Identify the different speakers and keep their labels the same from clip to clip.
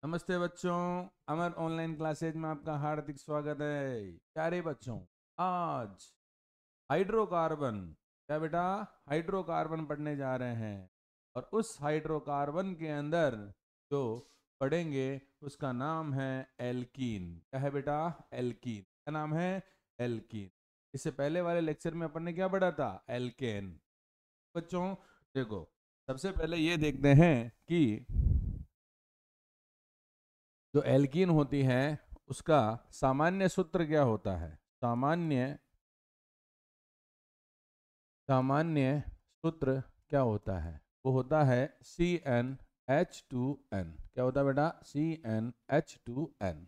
Speaker 1: नमस्ते बच्चों। अमर online classes में आपका हार्दिक स्वागत है। प्यारे बच्चों, आज हाइड्रोकार्बन, क्या बेटा, हाइड्रोकार्बन पढ़ने जा रहे हैं। और उस हाइड्रोकार्बन के अंदर जो पढ़ेंगे उसका नाम है एल्कीन। क्या है बेटा? एल्कीन। क्या नाम है? एल्कीन। इससे पहले वाले लेक्चर में अपन ने क्या पढ़ा था? एल्केन। बच्चों देखो, सबसे पहले ये देखते हैं कि जो एल्कीन होती है उसका सामान्य सूत्र क्या होता है। सामान्य सामान्य सूत्र क्या होता है? वो होता है CnH2n। क्या होता है बेटा? CnH2n।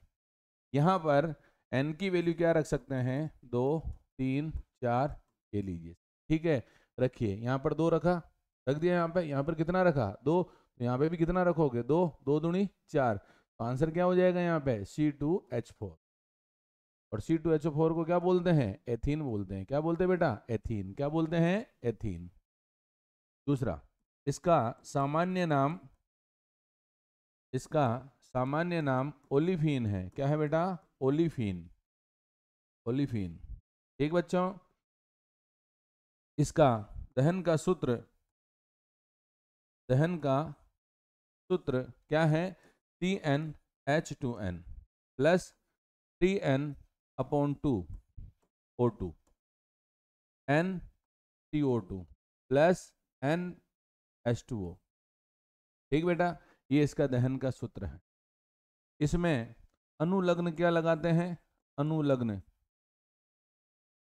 Speaker 1: यहाँ पर n की वैल्यू क्या रख सकते हैं? 2, 3, 4 ये लीजिए। ठीक है, रखिए। यहाँ पर 2 रखा, रख दिया। यहाँ पर कितना रखा? 2। यहाँ पे भी कितना रखोगे? 2, 2 दूनी 4। तो आंसर क्या हो जाएगा यहाँ पे? C2H4। और C2H4 को क्या बोलते हैं? एथीन बोलते हैं। क्या बोलते हैं बेटा? एथीन। क्या बोलते हैं? एथीन। दूसरा, इसका सामान्य नाम इसका सामान्य नाम ओलिफीन है। क्या है बेटा? ओलिफीन। ओलिफीन। ठीक बच्चों, इसका दहन का सूत्र दहन का सूत्र क्या है? CnH2n plus 3n/2 O2 NCO2 plus NH2O। ठीक बेटा, ये इसका दहन का सूत्र है। इसमें अनुलग्न क्या लगाते हैं? अनुलग्न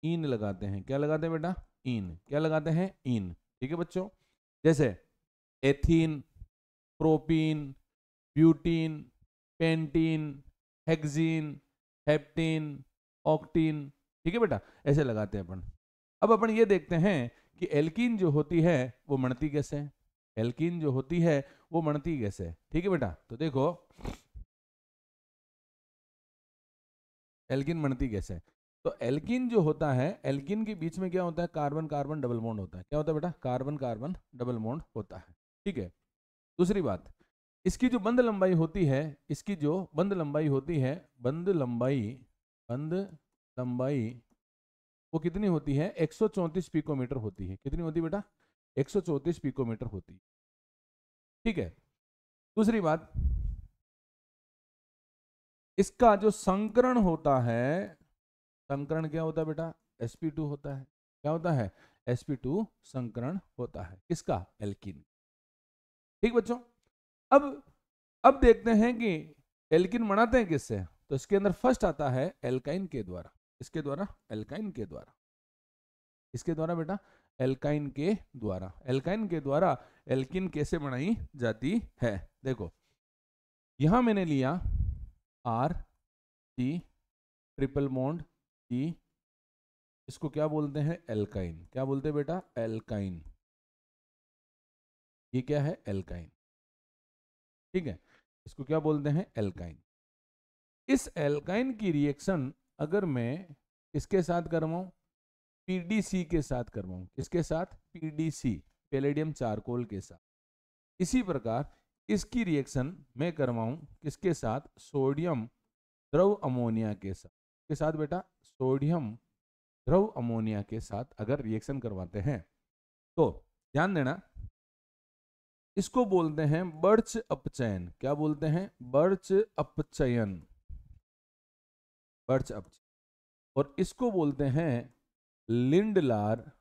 Speaker 1: ईन लगाते हैं। क्या लगाते हैं बेटा? ईन। क्या लगाते हैं? ईन। ठीक है बच्चों, जैसे ethene, propene, butene, pentene, hexene, heptene, octene. ठीक है बेटा, ऐसे लगाते हैं अपन। अब अपन ये देखते हैं कि एल्कीन जो होती है वो मणती कैसे है। एल्कीन जो होती है वो मणती कैसे है? ठीक है बेटा, तो देखो एल्कीन मणती कैसे है। तो एल्कीन जो होता है, एल्कीन के बीच में क्या होता है? कार्बन कार्बन डबल बॉन्ड होता है। क्या होता है बेटा? कार्बन कार्बन डबल बॉन्ड होता है। ठीक है। दूसरी बात, इसकी जो बंध लंबाई होती है, इसकी जो बंध लंबाई होती है, बंध लंबाई वो कितनी होती है? 134 पिकोमीटर होती है। कितनी होती है बेटा? 134 पिकोमीटर होती है। ठीक है। दूसरी बात, इसका जो संकरण होता है, संकरण क्या होता है बेटा? sp2 होता है। क्या होता है? sp2 संकरण होता है। किसका? एल्कीन। ठीक बच्चों, अब अब देखते हैं कि एल्कीन बनाते हैं किससे। तो इसके अंदर फर्स्ट आता है एल्काइन के द्वारा। इसके द्वारा? एल्काइन के द्वारा। इसके द्वारा बेटा? एल्काइन के द्वारा। एल्काइन के द्वारा एल्कीन कैसे बनाई जाती है? देखो, यहां मैंने लिया R C triple bond C। इसको क्या बोलते हैं? एल्काइन। क्या बोलते हैं बेटा? एल्काइन। ये क्या है? एल्काइन। ठीक है, इसको क्या बोलते हैं? एल्काइन। इस एल्काइन की रिएक्शन अगर मैं इसके साथ करवाऊं, PDC के साथ करवाऊं। किसके साथ? PDC, पैलेडियम चारकोल के साथ। इसी प्रकार इसकी रिएक्शन मैं करवाऊं किसके साथ? सोडियम द्रव अमोनिया के साथ। के साथ बेटा? सोडियम द्रव अमोनिया के साथ अगर रिएक्शन करवाते हैं तो ध्यान देना, इसको बोलते हैं बर्च अपचयन। क्या बोलते हैं? बर्च अपचयन। बर्च अपचयन। और इसको बोलते हैं लिंडलार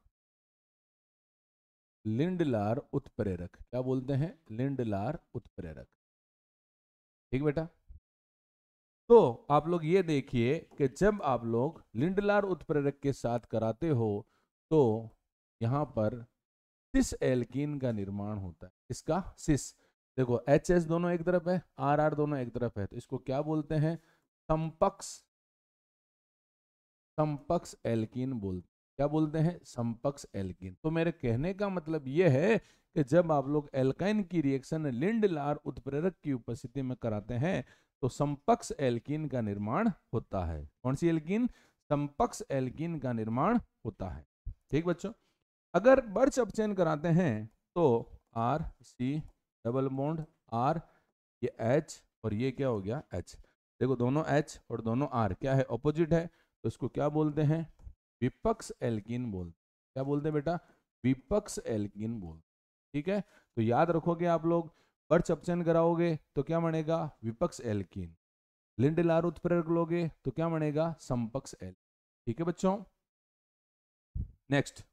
Speaker 1: लिंडलार उत्प्रेरक। क्या बोलते हैं? लिंडलार उत्प्रेरक। ठीक बेटा, तो आप लोग ये देखिए कि जब आप लोग लिंडलार उत्प्रेरक के साथ कराते हो तो यहां पर सिस एल्कीन का निर्माण होता है। इसका? सिस। देखो HS दोनों एक तरफ है, RR दोनों एक तरफ है, तो इसको क्या बोलते हैं? समपक्ष समपक्ष एल्कीन बोलते। क्या बोलते हैं? समपक्ष एल्कीन। तो मेरे कहने का मतलब यह है कि जब आप लोग एल्काइन की रिएक्शन लिंडलार उत्प्रेरक की उपस्थिति में कराते हैं तो समपक्ष एल्कीन का निर्माण होता है। कौन सी एल्कीन? समपक्ष एल्कीन का निर्माण होता है। ठीक बच्चों, अगर बर्च अपचयन कराते हैं तो RC डबल बॉन्ड R, ये H और ये क्या हो गया H। देखो दोनों H और दोनों R क्या है, ऑपोजिट है, तो इसको क्या बोलते हैं, विपक्ष एल्कीन बोलते। क्या बोलते हैं बेटा, विपक्ष एल्कीन बोलते। ठीक है, तो याद रखोगे आप लोग, पर्च ऑप्शन कराओगे तो क्या बनेगा, विपक्ष एल्कीन। लिंड-लार उत्प्रेरक लोगे तो क्या बनेगा, समपक्ष एल्कीन। ठीक है बच्चों, नेक्स्ट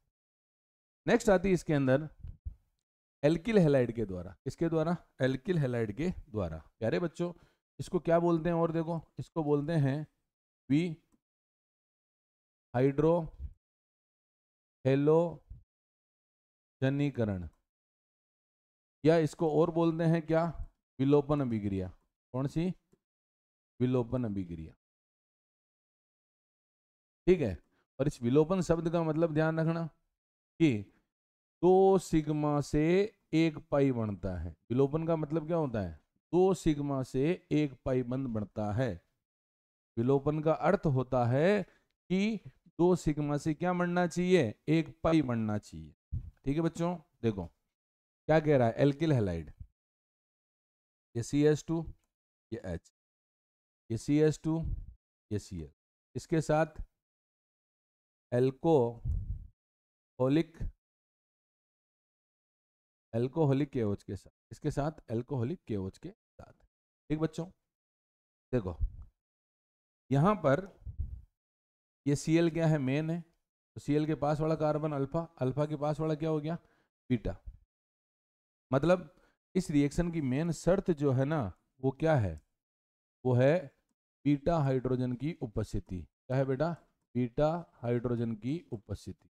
Speaker 1: नेक्स्ट आती है इसके अंदर एल्किल हैलाइड के द्वारा। किसके द्वारा, एल्किल हैलाइड के द्वारा। प्यारे बच्चों, इसको क्या बोलते हैं, और देखो इसको बोलते हैं वी हाइड्रो हेलोजनीकरण, या इसको और बोलते हैं क्या, विलोपन अभिक्रिया। कौन सी, विलोपन अभिक्रिया। ठीक है, और इस विलोपन शब्द का मतलब ध्यान रखना कि 2 सिग्मा से 1 पाई बनता है। विलोपन का मतलब क्या होता है, 2 सिग्मा से 1 पाई बंद बनता है। विलोपन का अर्थ होता है कि 2 सिग्मा से क्या बनना चाहिए, 1 पाई बनना चाहिए। ठीक है बच्चों, देखो क्या कह रहा है, एल्किल हैलाइड, ये CH2, ये H, ये CH2, ये Cl, इसके साथ एल्कोहलिक KOH के साथ, इसके साथ एल्कोहलिक KOH के साथ। ठीक बच्चों, देखो यहां पर ये Cl क्या है, मेन है, तो Cl के पास वाला कार्बन अल्फा, अल्फा के पास वाला क्या हो गया, बीटा। मतलब इस रिएक्शन की मेन शर्त जो है ना, वो क्या है, वो है बीटा हाइड्रोजन की उपस्थिति। क्या है बेटा, बीटा हाइड्रोजन की उपस्थिति।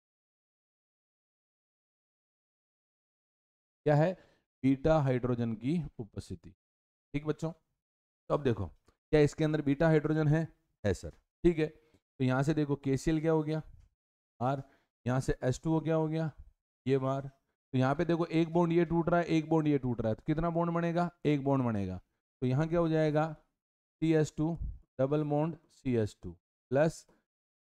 Speaker 1: क्या है, बीटा हाइड्रोजन की उपस्थिति। ठीक बच्चों, तो अब देखो क्या इसके अंदर बीटा हाइड्रोजन है सर। ठीक है, तो यहां से देखो KCl क्या हो गया, R, यहाँ से H2O क्या हो गया, ये बार। तो यहाँ पे देखो एक बॉन्ड ये टूट रहा है, एक बॉन्ड ये टूट रहा है, तो कितना बॉन्ड बनेगा, एक बॉन्ड बनेगा। तो यहाँ क्या हो जाएगा, CH2 double bond CH2 plus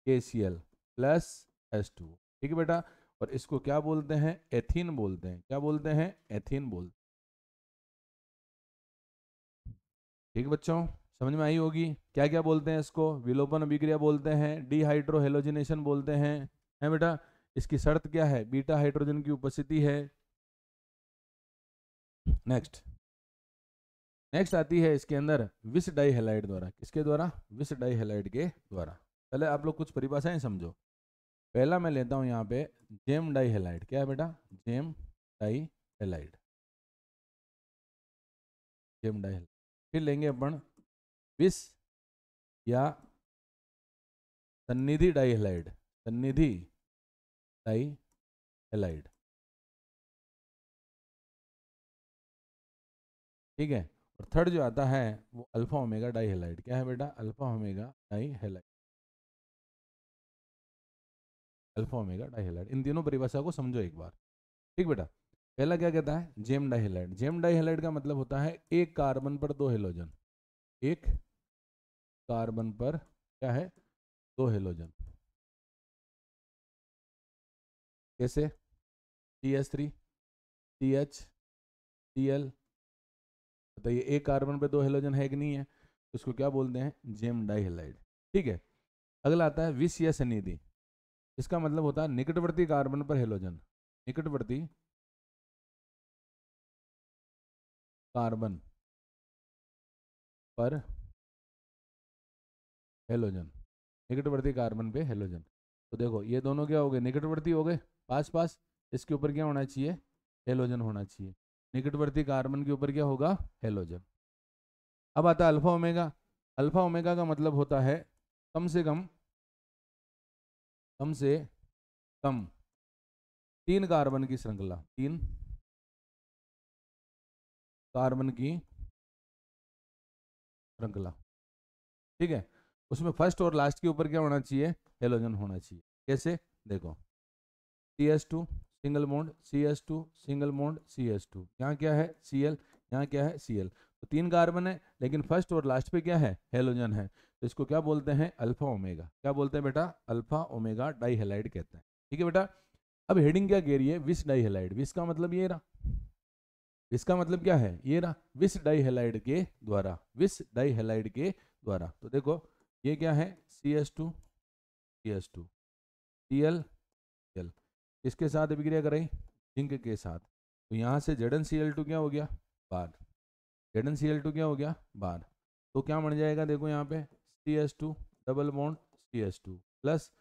Speaker 1: KCl plus H2। ठीक है बेटा, और इसको क्या बोलते हैं, एथीन बोलते हैं। क्या बोलते हैं, एथीन बोलते हैं। ठीक है बच्चों, समझ में आई होगी, क्या क्या बोलते हैं इसको, विलोपन अभिक्रिया बोलते हैं, डिहाइड्रो हेलोजिनेशन बोलते हैं बेटा। इसकी शर्त क्या है, बीटा हाइड्रोजन की उपस्थिति है। नेक्स्ट नेक्स्ट आती है इसके अंदर विस डाइहैलाइड द्वारा। किसके द्वारा, विस डाइहैलाइड के द्वारा। पहले आप लोग कुछ परिभाषाएं समझो। पहला मैं लेता हूं यहाँ पे जेम डाइहैलाइड। क्या है बेटा, जेम डाइहैलाइड, जेम डाइहैलाइड। फिर लेंगे अपन विस या सन्निधि डाइहैलाइड, सन्निधि डाइहैलाइड। ठीक है, और थर्ड जो आता है वो अल्फा ओमेगा डाइहैलाइड। क्या है बेटा, अल्फा ओमेगा डाइहैलाइड, अल्फा ओमेगा डाइहैलाइड। इन तीनों परिभाषा को समझो एक बार। ठीक बेटा, पहला क्या कहता है, जेम डाइहैलाइड। जेम डाइहैलाइड का मतलब होता है एक कार्बन पर 2 हेलोजन, एक कार्बन पर क्या है, 2 हेलोजन। कैसे, CH3 CH Cl, बताइए एक कार्बन पे 2 हेलोजन है कि नहीं है, तो इसको क्या बोलते हैं, जेम डाइहैलाइड। ठीक है, अगला आता है विस या सन्निधि। इसका मतलब होता है निकटवर्ती कार्बन पर हेलोजन, निकटवर्ती कार्बन पर हेलोजन, निकटवर्ती कार्बन पे हेलोजन। तो देखो ये दोनों क्या हो गए, निकटवर्ती हो गए, पास पास। इसके ऊपर क्या होना चाहिए, हेलोजन होना चाहिए। निकटवर्ती कार्बन के ऊपर क्या होगा, हेलोजन। अब आता है अल्फा ओमेगा। अल्फा ओमेगा का मतलब होता है कम से कम, कम से कम 3 कार्बन की श्रृंखला, 3 कार्बन की श्रृंखला। ठीक है, उसमें फर्स्ट और लास्ट के ऊपर क्या होना चाहिए, हेलोजन होना चाहिए। कैसे, देखो CH2 single bond, CH2 single bond CH2, यहाँ क्या है Cl, यहाँ क्या है Cl। तो 3 कार्बन है, लेकिन फर्स्ट और लास्ट पे क्या है, हेलोजन है। तो इसको क्या बोलते हैं, अल्फा ओमेगा। क्या बोलते हैं बेटा, अल्फा ओमेगा डाइहैलाइड कहते हैं। ठीक है बेटा, अब हेडिंग क्या कह रही है, विस डाइहैलाइड। विस का मतलब ये रहा, इसका मतलब क्या है, ये ना विस डाइहेलाइड के द्वारा, विस डाइहेलाइड के द्वारा। तो देखो ये क्या है, CS2 CS2 Cl Cl, किसके साथ अभिक्रिया करें, जिंक के साथ। तो यहाँ से ZnCl2 क्या हो गया, बार, ZnCl2 क्या हो गया, बार। तो क्या बन जाएगा, देखो यहाँ पे CS2 double bond CS2 plus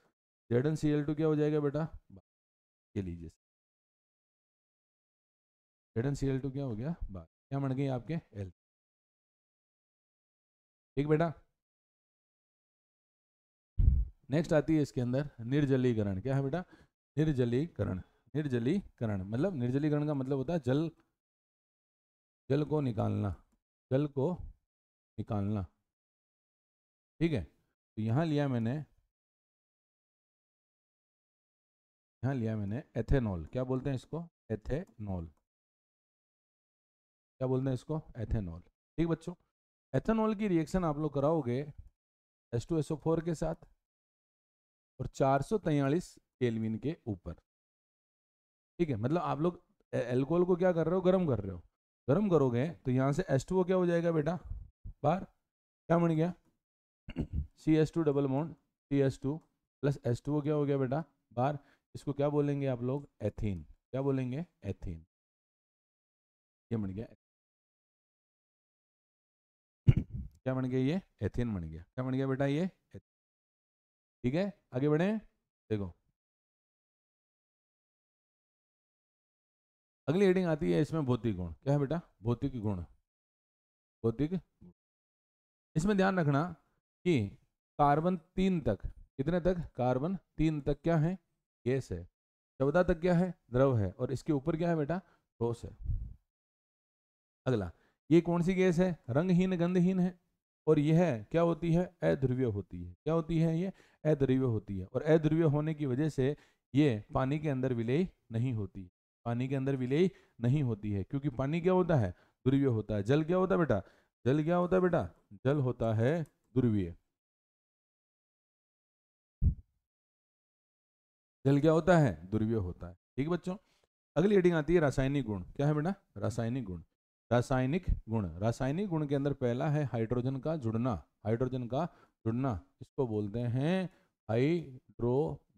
Speaker 1: ZnCl2 क्या हो जाएगा बेटा, बार। ये लीजिए, ZnCl2 क्या हो गया, बार। क्या बन गई आपके L। ठीक बेटा। नेक्स्ट आती है इसके अंदर निर्जलीकरण। क्या है बेटा, निर्जलीकरण। निर्जलीकरण मतलब, निर्जलीकरण का मतलब होता है जल, जल को निकालना, जल को निकालना। ठीक है, तो यहाँ लिया मैंने, यहाँ लिया मैंने एथेनॉल। क्या बोलते हैं इसको, एथेनॉल। क्या बोलते हैं इसको, एथेनॉल। ठीक बच्चों, एथेनॉल की रिएक्शन आप लोग कराओगे H2SO4 के साथ और 443 केल्विन के ऊपर। ठीक है, मतलब आप लोग एल्कोहल को क्या कर रहे हो, गर्म कर रहे हो। गर्म करोगे तो यहाँ से H2O क्या हो जाएगा बेटा, बाहर। क्या बन गया, CS2 double bond CS2 plus H2O क्या हो गया बेटा, बाहर। इसको क्या बोलेंगे आप लोग, एथीन। क्या बोलेंगे, एथीन। ये बन गया, क्या बन गया, ये एथीन बन गया। क्या बन गया बेटा, ये। ठीक है, आगे बढ़े। देखो अगली हेडिंग आती है इसमें भौतिक गुण। क्या है बेटा, भौतिक गुण। भौतिक, इसमें ध्यान रखना कि कार्बन 3 तक, कितने तक, कार्बन 3 तक क्या है, गैस है। 14 तक क्या है, द्रव है। और इसके ऊपर क्या है बेटा, ठोस है। अगला, ये कौन सी गैस है, रंगहीन गंधहीन है। और यह क्या होती है, अध्रुवीय होती है। क्या होती है, ये अध्रुवीय होती है। और अध्रुवीय होने की वजह से ये पानी के अंदर विलेय नहीं होती, पानी के अंदर विलेय नहीं होती है। क्योंकि पानी क्या होता है, ध्रुवीय होता है। जल क्या होता है बेटा, जल क्या होता है बेटा, जल होता है ध्रुवीय। जल क्या होता है, ध्रुवीय होता है। ठीक बच्चों, अगली हेडिंग आती है रासायनिक गुण। क्या है बेटा, रासायनिक गुण। रासायनिक गुण, रासायनिक गुण के अंदर पहला है हाइड्रोजन का जुड़ना। हाइड्रोजन का जुड़ना, इसको बोलते हैं हाइड्रोजनीकरण।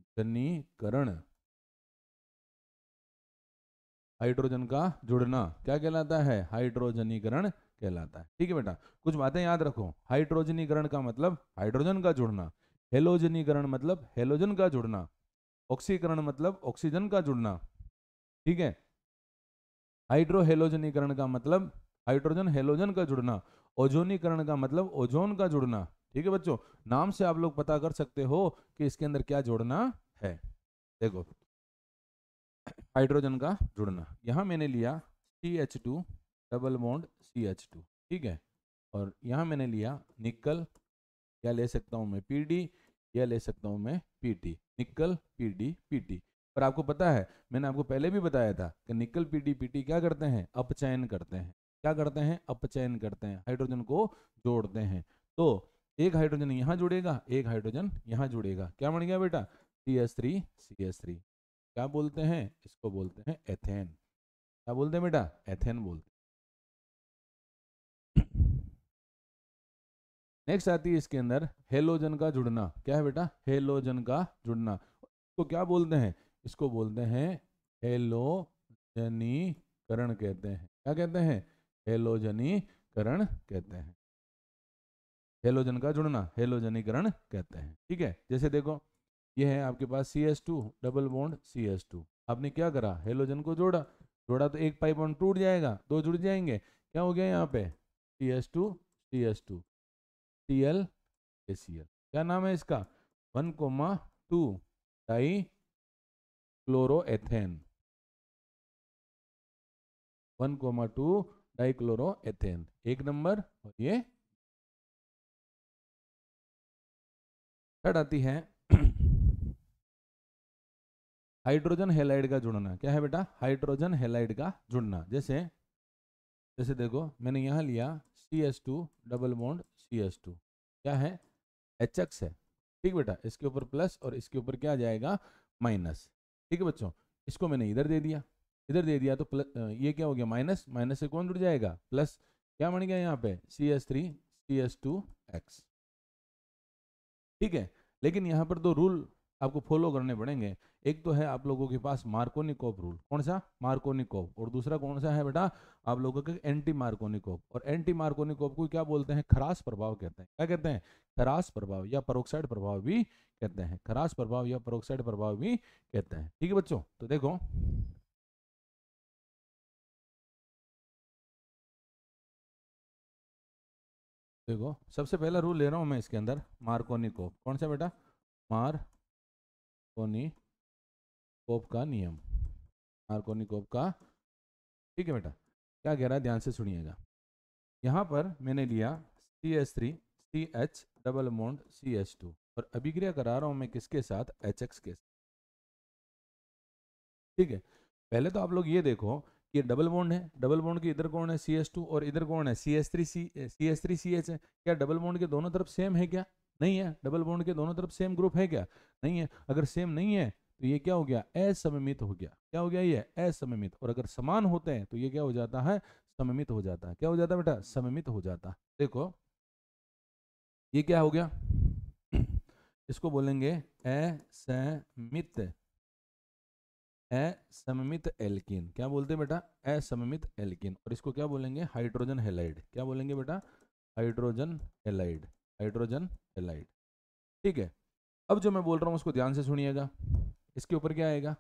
Speaker 1: हाइड्रोजन का जुड़ना क्या कहलाता है, हाइड्रोजनीकरण कहलाता है। ठीक है बेटा, कुछ बातें याद रखो। हाइड्रोजनीकरण का मतलब हाइड्रोजन का जुड़ना, हेलोजनीकरण मतलब हेलोजन का जुड़ना, ऑक्सीकरण मतलब ऑक्सीजन का जुड़ना। ठीक है, हाइड्रो हेलोजनीकरण का मतलब हाइड्रोजन हेलोजन का जुड़ना, ओजोनीकरण का मतलब ओजोन का जुड़ना। ठीक है बच्चों, नाम से आप लोग पता कर सकते हो कि इसके अंदर क्या जोड़ना है। देखो हाइड्रोजन का जुड़ना, यहाँ मैंने लिया CH2 डबल बॉन्ड CH2। ठीक है, और यहाँ मैंने लिया निकल, या ले सकता हूँ मैं PD, या ले सकता हूँ मैं PT। निकल PD PT। पर आपको पता है, मैंने आपको पहले भी बताया था कि निकल PD PT क्या करते हैं, अपचयन करते हैं। क्या करते हैं, अपचयन करते हैं, हाइड्रोजन को जोड़ते हैं। तो एक हाइड्रोजन यहाँ जुड़ेगा, एक हाइड्रोजन यहाँ जुड़ेगा। क्या बन गया बेटा, CH3 CH3। क्या बोलते हैं, इसको बोलते हैं एथेन। क्या बोलते हैं बेटा, एथेन बोलते हैं। नेक्स्ट आती है इसके अंदर हेलोजन का जुड़ना। क्या है बेटा, हेलोजन का जुड़ना। इसको क्या बोलते हैं, इसको बोलते हैं हेलोजनीकरण कहते हैं। क्या कहते हैं, हेलोजनीकरण कहते हैं। हेलोजन का जुड़ना हेलोजनीकरण कहते हैं। ठीक है, जैसे देखो ये है आपके पास CS2 डबल बॉन्ड CS2। आपने क्या करा, हेलोजन को जोड़ा, जोड़ा तो एक पाई बॉन्ड टूट जाएगा, दो जुड़ जाएंगे। क्या हो गया यहाँ पे, CS2 CS2 Cl ACl। क्या नाम है इसका, 1,2 डाई क्लोरोएथेन। 1,2 डाई क्लोरोएथेन एक नंबर। और ये थर्ड आती है हाइड्रोजन हेलाइड का जुड़ना। क्या है बेटा, हाइड्रोजन हेलाइड का जुड़ना। जैसे जैसे देखो मैंने यहाँ लिया CS2 डबल बॉन्ड CS2। क्या है, HX है। ठीक बेटा, इसके ऊपर प्लस और इसके ऊपर क्या आ जाएगा, माइनस। ठीक है बच्चों, इसको मैंने इधर दे दिया। इधर दे दिया तो प्लस, ये क्या हो गया माइनस, माइनस से कौन जुड़ जाएगा प्लस, क्या बन गया यहाँ पे CH3CH2X। ठीक है, लेकिन यहाँ पर दो रूल आपको फॉलो करने पड़ेंगे। एक तो है आप लोगों के पास मार्कोनिकोव रूल, कौन सा मार्कोनिकोव, और दूसरा कौन सा है बेटा आप लोगों के एंटी मार्कोनिकोव। और एंटी मार्कोनिकोव को क्या बोलते हैं, खरास प्रभाव कहते हैं। क्या कहते हैं, खरास प्रभाव या परोक्साइड प्रभाव भी कहते हैं, खरास प्रभाव या परोक्साइड प्रभाव भी कहते हैं। ठीक है बच्चों, तो देखो देखो सबसे पहला रूल ले रहा हूं मैं इसके अंदर, मार्कोनिकोव। कौन सा बेटा, मार्कोनिकोव का नियम, मार्कोनिकोव का। ठीक है बेटा, क्या कह रहा है ध्यान से सुनिएगा। यहाँ पर मैंने लिया CH3CH डबल बॉन्ड CH2 और अभिक्रिया करा रहा हूँ मैं किसके साथ, HX के साथ। ठीक है, पहले तो आप लोग ये देखो कि डबल बॉन्ड है, डबल बॉन्ड के इधर कौन है CH2 और इधर कौन है CH3CH है। क्या डबल बॉन्ड के दोनों तरफ सेम है क्या, नहीं है। डबल बॉन्ड के दोनों तरफ सेम ग्रुप है क्या, नहीं है। अगर सेम नहीं है तो ये क्या हो गया, असममित हो गया। क्या हो गया, ये असममित। और अगर समान होते हैं तो ये क्या हो जाता है, सममित हो जाता है। क्या हो जाता है बेटा, सममित हो जाता है। देखो ये क्या हो गया, इसको बोलेंगे असमित, असममित एल्कीन। क्या बोलते हैं बेटा, असममित एल्कीन। और इसको क्या बोलेंगे, हाइड्रोजन हैलाइड। क्या बोलेंगे बेटा, हाइड्रोजन हैलाइड, हाइड्रोजन हैलाइड। ठीक है, अब जो मैं बोल रहा हूँ उसको ध्यान से सुनिएगा। इसके ऊपर क्या आएगा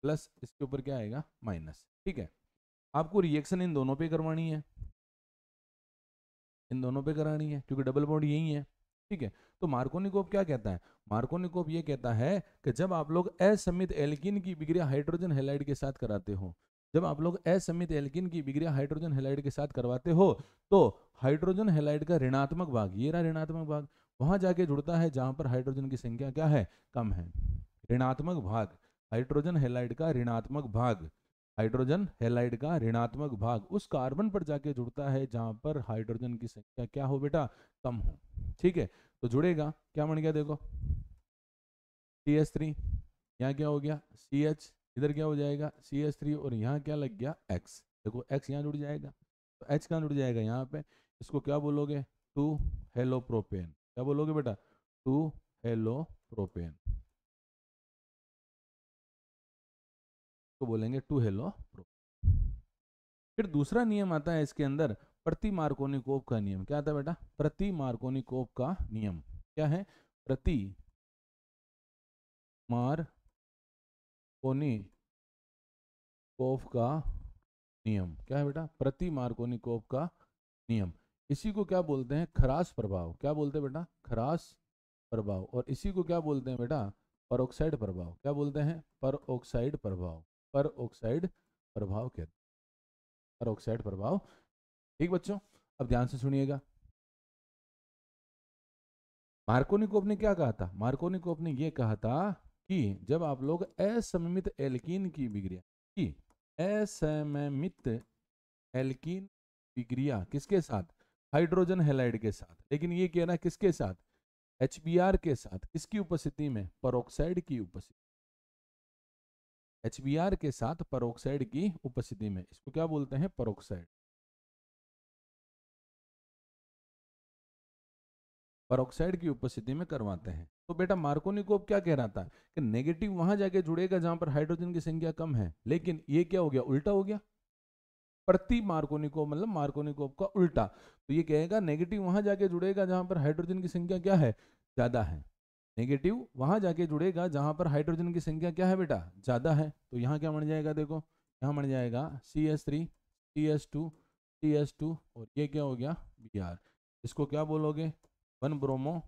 Speaker 1: प्लस, इसके ऊपर क्या आएगा माइनस। ठीक है, आपको रिएक्शन इन दोनों पे करवानी है, इन दोनों पे करानी है क्योंकि डबल बॉन्ड यही है। ठीक है, तो मार्कोनिकोव क्या कहता है, मार्कोनिकोव ये कहता है कि जब आप लोग असममित एल्कीन की विक्रिया हाइड्रोजन हैलाइड के साथ कराते हो, जब आप लोग असममित एल्कीन की विक्रिया हाइड्रोजन हैलाइड के साथ करवाते हो तो हाइड्रोजन हैलाइड का ऋणात्मक भाग, ये रहा ऋणात्मक भाग, वहां जाके जुड़ता है जहां पर हाइड्रोजन की संख्या क्या है, कम है। ऋणात्मक भाग, हाइड्रोजन हैलाइड का ऋणात्मक भाग, हाइड्रोजन हैलाइड का ऋणात्मक भाग उस कार्बन पर जाके जुड़ता है जहां पर हाइड्रोजन की संख्या क्या हो बेटा, कम हो। ठीक है, तो जुड़ेगा, क्या बन गया देखो CH3, यहाँ क्या हो गया CH, इधर क्या हो जाएगा CH3 और यहाँ क्या लग गया X। देखो X यहाँ जुड़ जाएगा तो H कहाँ जुड़ जाएगा यहाँ पे, इसको क्या बोलोगे, 2 हेलो प्रोपेन। क्या बोलोगे बेटा, 2 हेलो प्रोपेन को बोलेंगे 2 हेलो प्रोपेन। फिर दूसरा नियम आता है इसके अंदर, प्रति मार्कोनिकोव का नियम। क्या आता है बेटा, प्रति मार्कोनिकोव का नियम। क्या है, प्रति मार्कोनिकोव का नियम। क्या है बेटा, प्रति मार्कोनिकोव का नियम। इसी को क्या बोलते हैं, खरास प्रभाव। क्या बोलते हैं बेटा, खरास प्रभाव। और इसी को क्या बोलते हैं बेटा, परोक्साइड प्रभाव। क्या बोलते हैं, परोक्साइड प्रभाव, परोक्साइड प्रभाव कहते हैं, परोक्साइड प्रभाव। ठीक बच्चों, अब ध्यान से सुनिएगा। मार्कोनिकोव ने क्या कहा था, मार्कोनिकोव ने यह कहा था कि जब आप लोग असममित एल्कीन की विक्रिया की, असममित एल्कीन विक्रिया किसके साथ, हाइड्रोजन हैलाइड के साथ, लेकिन ये कहना किसके साथ, HBr के साथ, किसकी उपस्थिति में, परोक्साइड की उपस्थिति, HBr के साथ परोक्साइड की उपस्थिति में, इसको क्या बोलते हैं, परोक्साइड, परोक्साइड की उपस्थिति में करवाते हैं। तो बेटा मार्कोनिकोव क्या कह रहा था कि नेगेटिव वहां जाके जुड़ेगा जहां पर हाइड्रोजन की संख्या कम है, लेकिन ये क्या हो गया, उल्टा हो गया। प्रति मार्कोनिकोव मतलब मार्कोनिकोव का उल्टा। तो ये कहेगा नेगेटिव वहां जाके जुड़ेगा जहां पर हाइड्रोजन की संख्या क्या है, ज्यादा है। नेगेटिव वहां जाके जुड़ेगा जहां पर हाइड्रोजन की संख्या क्या है बेटा, ज्यादा है। तो यहाँ क्या बन जाएगा देखो, यहाँ बन जाएगा CH3 CH2 और ये क्या हो गया Br। इसको क्या बोलोगे, 1 ब्रोमो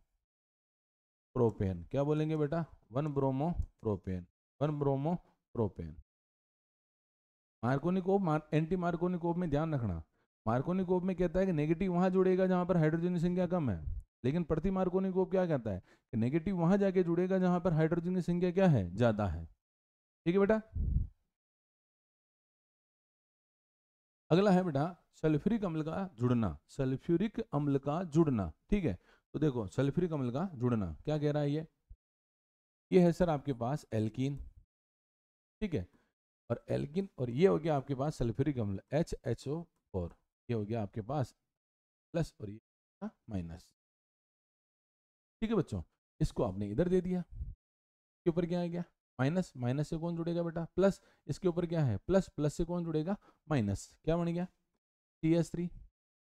Speaker 1: प्रोपेन। क्या बोलेंगे बेटा, 1 bromo propane, 1 bromo propane. Markovnikov anti Markovnikov में ध्यान रखना, मार्कोनिकोव में कहता है कि नेगेटिव वहां जुड़ेगा जहां पर हाइड्रोजन की संख्या कम है, लेकिन प्रति मार्कोनिकोव क्या कहता है कि नेगेटिव वहां जाके जुड़ेगा जहां पर हाइड्रोजन की संख्या क्या है, ज्यादा है। ठीक है बेटा, अगला है बेटा सल्फ्यूरिक अम्ल का जुड़ना, सल्फ्यूरिक अम्ल का जुड़ना। ठीक है, तो देखो सल्फ्यूरिक अम्ल का जुड़ना क्या कह रहा है, ये है सर आपके पास एल्कीन। ठीक है, और एल्किन, और ये हो गया आपके पास सल्फ्यूरिक अम्ल HHO4, ये हो गया आपके पास प्लस और ये माइनस। ठीक है बच्चों, इसको आपने इधर दे दिया, इसके ऊपर क्या आ गया माइनस, माइनस से कौन जुड़ेगा बेटा प्लस, इसके ऊपर क्या है प्लस, प्लस से कौन जुड़ेगा माइनस, क्या बन गया CH3,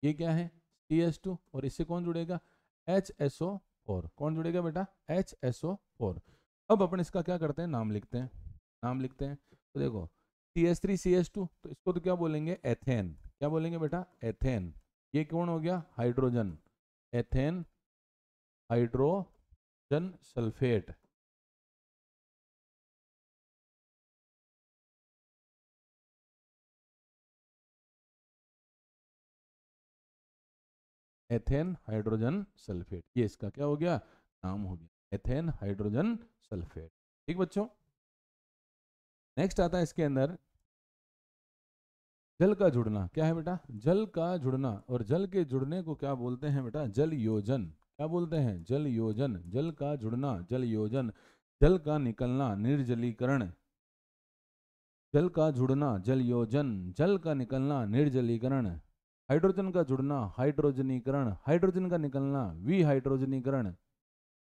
Speaker 1: ये क्या है CH2, और इससे कौन जुड़ेगा HSO4, कौन जुड़ेगा बेटा HSO4। अब अपन इसका क्या करते हैं, नाम लिखते हैं, नाम लिखते हैं। तो देखो CH3 CH2, तो इसको तो क्या बोलेंगे एथेन, क्या बोलेंगे बेटा एथेन। ये कौन हो गया hydrogen, ethane hydrogen sulphate, ethane hydrogen sulphate, ये इसका क्या हो गया नाम हो गया एथेन हाइड्रोजन सल्फेट। ठीक बच्चों, नेक्स्ट आता है इसके अंदर जल का जुड़ना, क्या है बेटा जल का जुड़ना, और जल के जुड़ने को क्या बोलते हैं बेटा जल योजन, क्या बोलते हैं जल योजन, जल का जुड़ना जल योजन, जल का निकलना निर्जलीकरण, जल का जुड़ना जल योजन, जल का निकलना निर्जलीकरण, हाइड्रोजन का जुड़ना हाइड्रोजनीकरण, हाइड्रोजन का निकलना विहाइड्रोजनीकरण,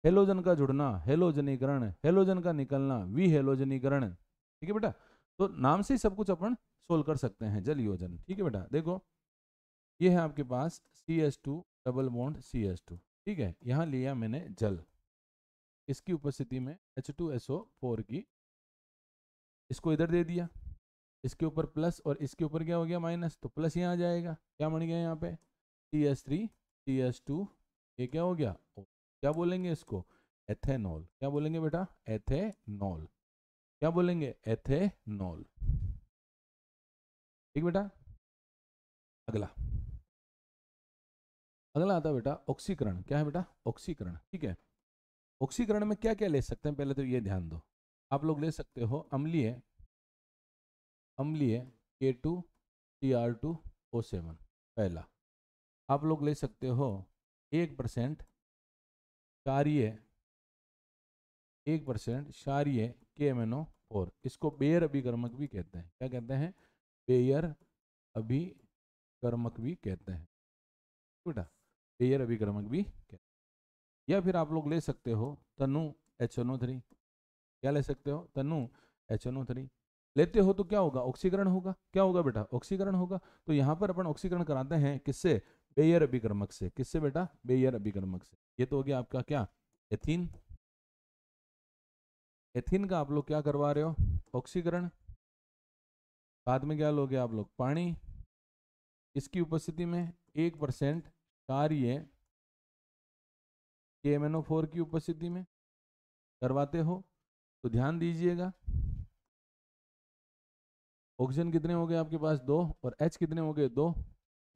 Speaker 1: हेलोजन का जुड़ना हेलोजनीकरण, हेलोजन का निकलना विहेलोजनीकरण। ठीक है बेटा, तो नाम से ही सब कुछ अपन सोल्व कर सकते हैं जल योजन। ठीक है बेटा, देखो ये है आपके पास CH2 डबल बॉन्ड CH2, ठीक है, यहाँ लिया मैंने जल, इसकी उपस्थिति में H2SO4 की, इसको इधर दे दिया, इसके ऊपर प्लस और इसके ऊपर क्या हो गया माइनस, तो प्लस यहाँ आ जाएगा, क्या बन गया यहाँ पे CH3 CH2, ये क्या हो गया क्या बोलेंगे इसको एथेनॉल, क्या बोलेंगे बेटा एथेनॉल, क्या बोलेंगे एथेनॉल। ठीक बेटा, अगला, अगला आता है बेटा ऑक्सीकरण, क्या है बेटा ऑक्सीकरण। ठीक है, ऑक्सीकरण में क्या क्या ले सकते हैं, पहले तो ये ध्यान दो, आप लोग ले सकते हो अम्लीय, अम्लीय K2Cr2O7, पहला। आप लोग ले सकते हो 1% क्षारीय, 1% क्षारीय KMnO4, इसको बेयर अभिकर्मक भी कहते हैं, क्या कहते हैं बेयर अभिकर्मक भी कहते हैं बेटा, बेयर अभिकर्मक भी कहते हैं। या फिर आप लोग ले सकते हो तनु HNO3, क्या ले सकते हो तनु HNO3, लेते हो तो क्या होगा ऑक्सीकरण होगा, क्या होगा बेटा ऑक्सीकरण होगा। तो यहाँ पर अपन ऑक्सीकरण कराते हैं किससे बेयर अभिकर्मक से, किससे बेटा बेयर अभिकर्मक से। ये तो हो गया आपका क्या एथीन, एथीन का आप लोग क्या करवा रहे हो ऑक्सीकरण, बाद में क्या लोगे आप लोग पानी, इसकी उपस्थिति में 1% क्षारीय KMnO4 की उपस्थिति में करवाते हो। तो ध्यान दीजिएगा ऑक्सीजन कितने हो गए आपके पास दो, और H कितने हो गए दो,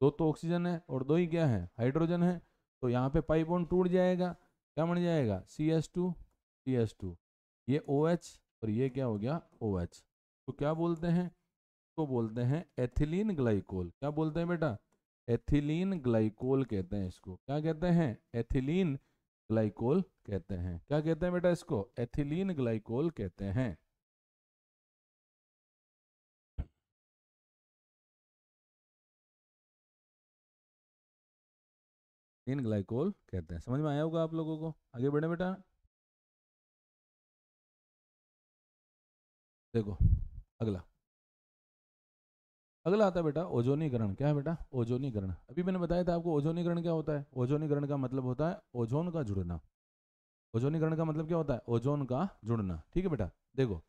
Speaker 1: दो तो ऑक्सीजन है और दो ही क्या है हाइड्रोजन है, तो यहाँ पे पाई बॉन्ड टूट जाएगा, क्या बन जाएगा CH2 CH2, ये OH और ये क्या हो गया OH, तो क्या बोलते हैं, तो बोलते हैं एथिलीन ग्लाइकोल, क्या बोलते हैं बेटा एथिलीन ग्लाइकोल कहते हैं इसको, क्या कहते हैं एथिलीन ग्लाइकोल कहते हैं, क्या कहते हैं बेटा इसको एथिलीन ग्लाइकोल कहते हैं। एथिलीन ग्लाइकोल कहते हैं, समझ में आया होगा आप लोगों को, आगे बढ़े बेटा। देखो अगला, अगला आता है बेटा ओजोनीकरण, क्या है बेटा ओजोनीकरण। अभी मैंने बताया था आपको ओजोनीकरण क्या होता है, ओजोनीकरण का मतलब होता है ओजोन का जुड़ना, ओजोनीकरण का मतलब क्या होता है ओजोन का जुड़ना। ठीक है बेटा, देखो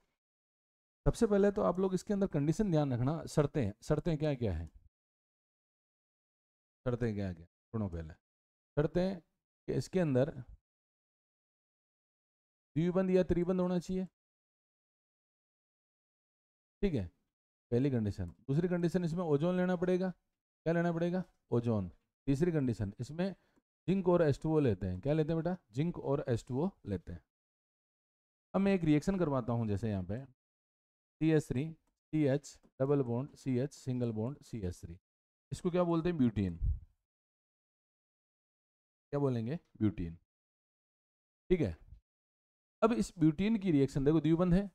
Speaker 1: सबसे पहले तो आप लोग इसके अंदर कंडीशन ध्यान रखना, शर्तें, शर्तें क्या क्या है, शर्तें क्या क्या सुनो पहले, शर्तें कि इसके अंदर द्विबंध या त्रिबंध होना चाहिए, ठीक है पहली कंडीशन। दूसरी कंडीशन इसमें ओजोन लेना पड़ेगा, क्या लेना पड़ेगा ओजोन। तीसरी कंडीशन इसमें जिंक और H2O लेते हैं, क्या लेते हैं बेटा जिंक और H2O लेते हैं। अब मैं एक रिएक्शन करवाता हूँ, जैसे यहाँ पे CH3 CH double bond CH single bond CH3, इसको क्या बोलते हैं ब्यूटीन, क्या बोलेंगे ब्यूटीन। ठीक है, अब इस ब्यूटीन की रिएक्शन देखो द्विबंध है,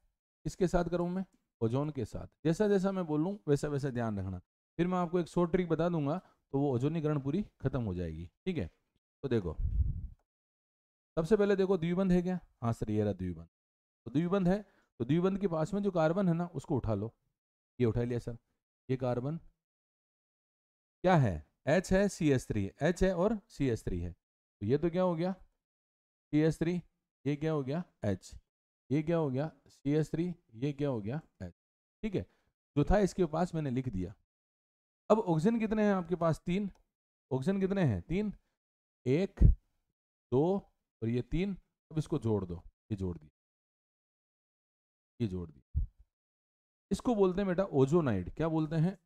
Speaker 1: किसके साथ करूँ मैं ओजोन के साथ। जैसा जैसा मैं बोलूँ वैसा वैसा ध्यान रखना, फिर मैं आपको एक शॉर्ट ट्रिक बता दूंगा तो वो ओजोनीकरण पूरी खत्म हो जाएगी। ठीक है, तो देखो सबसे पहले देखो द्विबंध है क्या? हाँ सर ये रहा द्विबंध। तो द्विबंध है तो द्विबंध के पास में जो कार्बन है ना उसको उठा लो। ये उठा लिया सर। ये कार्बन क्या है? H है, CH3 H है और CH3 है, तो ये तो क्या हो गया CH3, ये क्या हो गया H, ये क्या हो गया CH3, ये क्या हो गया H। ठीक है, जो था इसके पास मैंने लिख दिया। अब ऑक्सीजन कितने हैं आपके पास? 3। ऑक्सीजन कितने हैं? 3, 1 2 और ये 3। अब इसको जोड़ दो, ये जोड़ दी, ये जोड़ दी। इसको बोलते हैं बेटा ओजोनाइड। क्या बोलते हैं?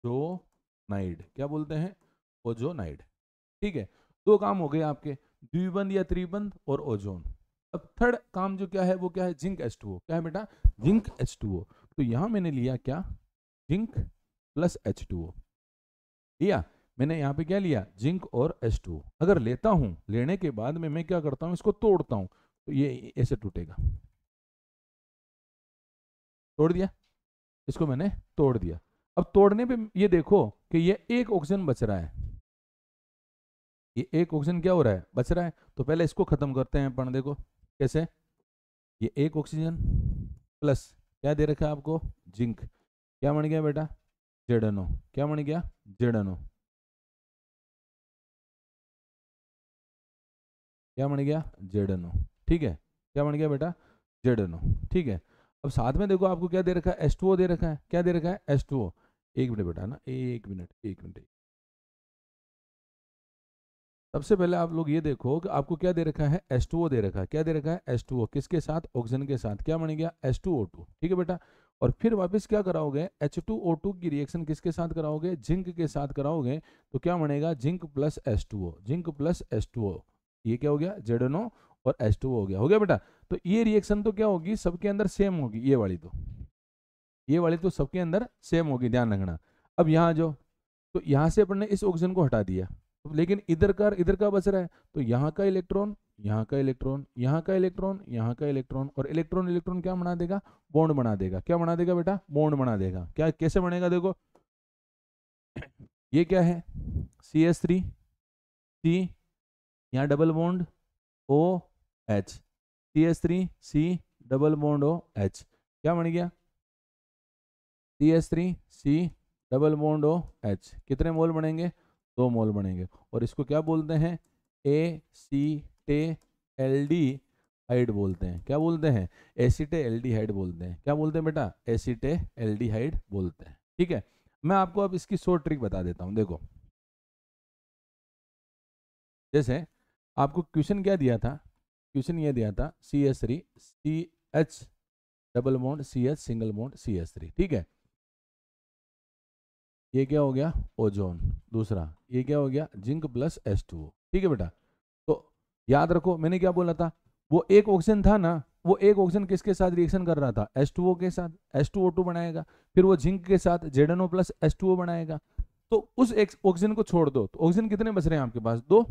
Speaker 1: ओजोनाइड। क्या बोलते हैं? ओजोनाइड। ठीक है, दो काम हो गए आपके, द्विबंध या त्रिबंध और ओजोन। अब थर्ड काम जो क्या है वो क्या है? Zinc H2O। क्या है बेटा? Zinc H2O। तो यहां मैंने लिया क्या? जिंक प्लस H2O लिया मैंने। यहाँ पे क्या लिया? जिंक और H2O। अगर लेता हूं, लेने के बाद में मैं क्या करता हूं? इसको तोड़ता हूं, तो ये ऐसे टूटेगा। तोड़ दिया, इसको मैंने तोड़ दिया। अब तोड़ने पे ये देखो कि ये एक ऑक्सीजन बच रहा है, ये एक ऑक्सीजन क्या हो रहा है? बच रहा है। तो पहले इसको खत्म करते हैं अपन। देखो कैसे? ये एक ऑक्सीजन प्लस क्या दे रखा है आपको? जिंक। क्या बन गया बेटा? ZNO। क्या बन गया? ZNO। क्या बन गया? ZNO। ठीक है, क्या बन गया बेटा? ZNO। ठीक है, अब साथ में देखो आपको क्या दे रखा है? H2O दे रखा है। क्या दे रखा है? H2O। एक मिनट बेटा ना, एक मिनट, एक मिनट। सबसे पहले आप लोग ये देखो कि आपको क्या दे रखा है? H2O दे रखा है। क्या दे रखा है? H2O। किसके साथ? ऑक्सीजन के साथ। क्या बन गया? H2O2। ठीक है बेटा, और फिर वापस क्या कराओगे? H2O2 की रिएक्शन किसके साथ कराओगे? जिंक के साथ कराओगे, तो क्या बनेगा? Zinc plus H2O। Zinc plus H2O, ये क्या हो गया? ZNO और H2O हो गया बेटा। तो ये रिएक्शन तो क्या होगी? सबके अंदर सेम होगी। ये वाली तो सबके अंदर सेम होगी, ध्यान रखना। अब यहाँ जो, तो यहाँ से अपन ने इस ऑक्सीजन को हटा दिया, लेकिन इधर का बच रहा है, तो यहाँ का इलेक्ट्रॉन, यहाँ का इलेक्ट्रॉन, यहाँ का इलेक्ट्रॉन, यहाँ का इलेक्ट्रॉन, और इलेक्ट्रॉन इलेक्ट्रॉन क्या बना देगा? बॉन्ड बना देगा। क्या बना देगा बेटा? बॉन्ड बना देगा। क्या कैसे बनेगा? देखो ये क्या है? CH3 C, यहाँ double bond OH, CH3 C double bond OH। क्या बन गया? CH3 C double bond OH। कितने मोल बनेंगे? 2 मोल बनेंगे। और इसको क्या बोलते हैं? एसीटेल्डिहाइड बोलते हैं। क्या बोलते हैं? एसीटेल्डिहाइड बोलते हैं। क्या बोलते हैं बेटा? एसीटेल्डिहाइड बोलते हैं। ठीक है, मैं आपको अब इसकी शॉर्ट ट्रिक बता देता हूं। देखो जैसे आपको क्वेश्चन क्या दिया था? क्वेश्चन ये दिया था CH3 CH double bond CH single bond CH3। ठीक है, ये क्या हो गया? ओजोन। दूसरा ये क्या हो गया? Zinc plus H2O। ठीक है बेटा, तो याद रखो मैंने क्या बोला था? वो एक ऑक्सीजन था ना, वो एक ऑक्सीजन किसके साथ रिएक्शन कर रहा था? H2O के साथ। H2O2 बनाएगा, फिर वो जिंक के साथ ZNO प्लस H2O बनाएगा। तो उस एक ऑक्सीजन को छोड़ दो, तो ऑक्सीजन कितने बच रहे हैं आपके पास? दो।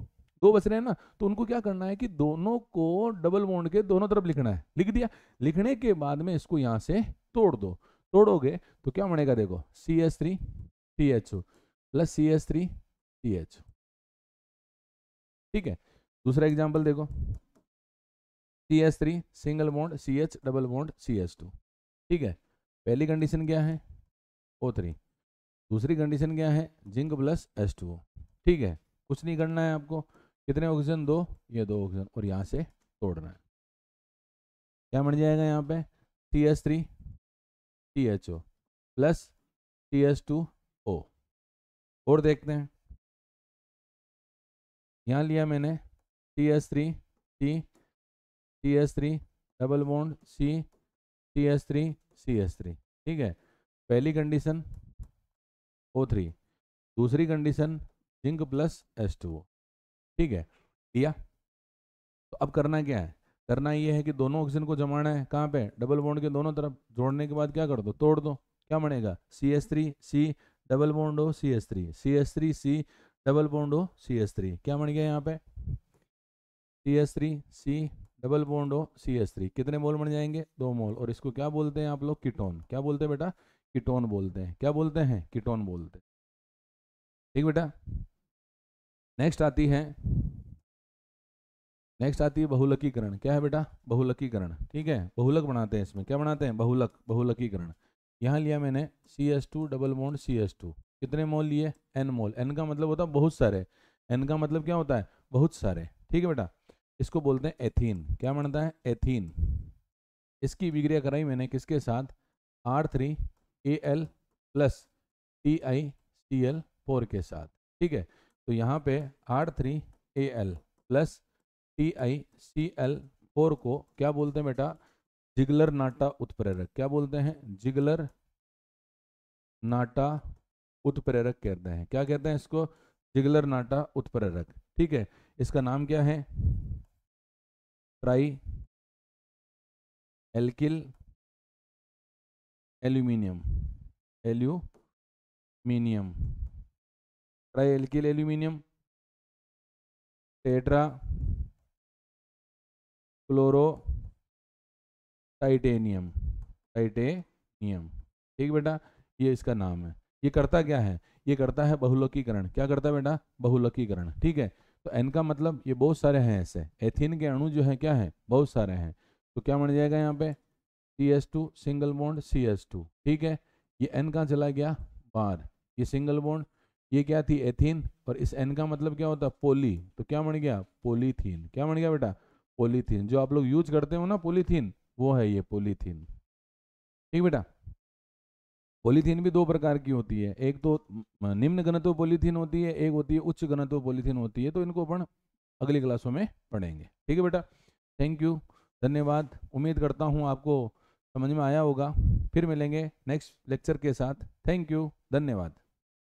Speaker 1: दो बच रहे हैं ना, तो उनको क्या करना है कि दोनों को डबल बॉन्ड के दोनों तरफ लिखना है। लिख दिया। लिखने के बाद में इसको यहाँ से तोड़ दो। तोड़ोगे तो क्या बनेगा? देखो CH3 CHO plus CH3 CHO। ठीक है, दूसरा एग्जांपल देखो, CH3 single bond CH double bond CH2। ठीक है, पहली कंडीशन क्या है? O3। दूसरी कंडीशन क्या है? Zinc plus H2O। ठीक है, कुछ नहीं करना है आपको। कितने ऑक्सीजन? दो, ये दो ऑक्सीजन, और यहाँ से तोड़ना है। क्या बन जाएगा यहाँ पे? CH3 CHO plus CH2O। और देखते हैं, यहाँ लिया मैंने CH3 C CH3 double bond C CH3 CH3। ठीक है, पहली कंडीशन O3, दूसरी कंडीशन जिंक प्लस H2O। ठीक है, दिया। तो अब करना क्या है? करना ये है कि दोनों ऑक्सीजन को जमाना है। कहाँ पे? डबल बॉन्ड के दोनों तरफ। जोड़ने के बाद क्या कर दो? तोड़ दो। क्या बनेगा? CH3 C डबल बॉन्ड हो CH3 CH3 C double bond हो CH3। क्या बन गया यहाँ पे? CH3 C डबल बॉन्ड हो CH3, कितने मोल बन जाएंगे? 2 मोल। और इसको क्या बोलते हैं आप लोग? कीटोन। क्या बोलते हैं बेटा? कीटोन बोलते हैं। क्या बोलते हैं? कीटोन बोलते हैं। ठीक बेटा। नेक्स्ट आती है बहुलकीकरण। क्या है बेटा? बहुलकीकरण। ठीक है, बहुलक बनाते हैं इसमें। क्या बनाते हैं? बहुलक, बहुलकीकरण। यहाँ लिया मैंने CH2 डबल बॉन्ड CH2, कितने मोल लिए? N मोल। N का मतलब होता है बहुत सारे। N का मतलब क्या होता है? बहुत सारे। ठीक है बेटा। इसको बोलते हैं एथीन। क्या बनता है? एथीन। इसकी विक्रिया कराई मैंने किसके साथ? R3Al प्लस TiCl4 के साथ। ठीक है, तो यहाँ पे R3Al प्लस TiCl4 को क्या बोलते हैं बेटा? जिगलर नाटा उत्प्रेरक। क्या बोलते हैं? जिगलर नाटा उत्प्रेरक कहते हैं। क्या कहते हैं इसको? जिगलर नाटा उत्प्रेरक। ठीक है, इसका नाम क्या है? Try alkyl aluminium. Aluminium, try alkyl aluminium, tetra chloro titanium. Titanium. ठीक बेटा, ये इसका नाम है। ये करता क्या है? ये करता है बहुलकीकरण। क्या करता है बेटा? बहुलकीकरण। ठीक है, तो एन का मतलब ये बहुत सारे हैं ऐसे। एथीन के अणु जो है क्या है? बहुत सारे हैं। तो क्या बन जाएगा यहाँ पे? CH2 single bond CH2। ठीक है, ये एन कहाँ चला गया? बाहर। ये सिंगल बॉन्ड, ये क्या थी? एथीन। और इस एन का मतलब क्या होता है? पोली। तो क्या बन गया? पॉलीथीन। क्या बन गया बेटा? पॉलीथीन। जो आप लोग यूज करते हो ना पॉलीथीन, वो है ये पॉलीथीन। ठीक बेटा। पॉलीथीन भी दो प्रकार की होती है। एक तो निम्न घनत्व पॉलीथीन होती है, एक होती है उच्च घनत्व पॉलीथीन होती है। तो इनको अपन अगली क्लासों में पढ़ेंगे। ठीक है बेटा। थैंक यू, धन्यवाद। उम्मीद करता हूँ आपको समझ में आया होगा। फिर मिलेंगे नेक्स्ट लेक्चर के साथ। थैंक यू, धन्यवाद।